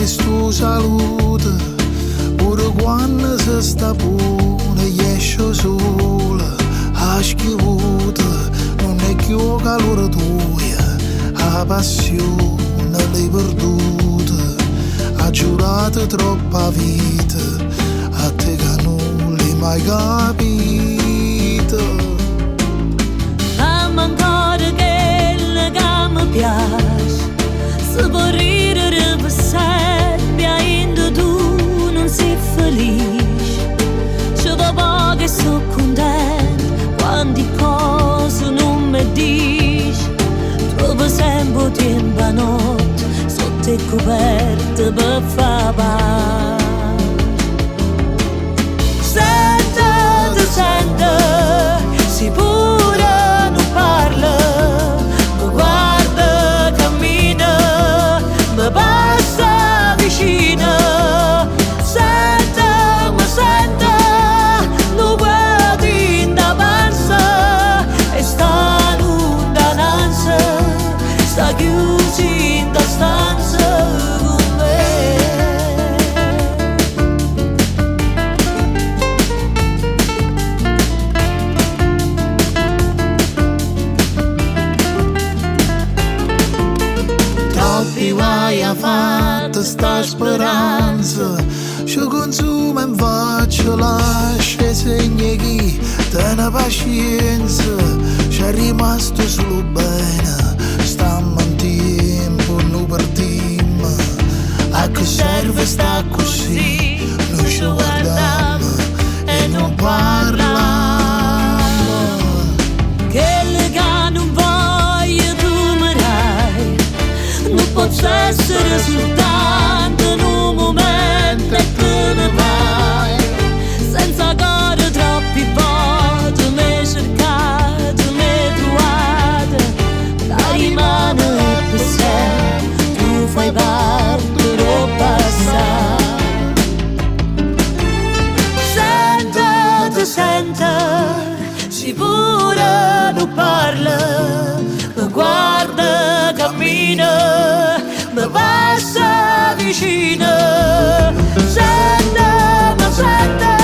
chiesto salute, pure quando si sta buona, esce sole, a schivuta, non è più calore tuo, la passione l'hai perduta, ha giurato troppa vita, a te che non l'hai mai capito. Mamma ancora quella che mi piace, se può ridere per sempre, ainda tu non sei felice. Ci va poco che sono contenta, quante cose non mi dici. Trovo sempre tempo a notte, sotto le coperte per far pace. Sente, sente, si pure non parla, mi guarda, cammina, mi passa vicino. Sente, mi sente, lo vedo in davanti e sta in lontananza, sta chiuso in da stanza con me. Troppi guai ha fatto sta speranza, ci consuma in faccia, lascia segni chi te ne pazienza, c'è rimasto solo bene, stamma in tempo, non perdiamo, a che serve sta così, noi ci guardiamo e non parliamo. Quelle che non voglio tu mi dai, non posso essere soltanto in un momento e te ne vai. Senza correre troppi volte, mi cercate, mi trovate, la rimane per sempre, tu fai parte del passato. Sente, sente, si pure non parla, mi guarda, cammina, mi passa vicino. Sente, ma sente,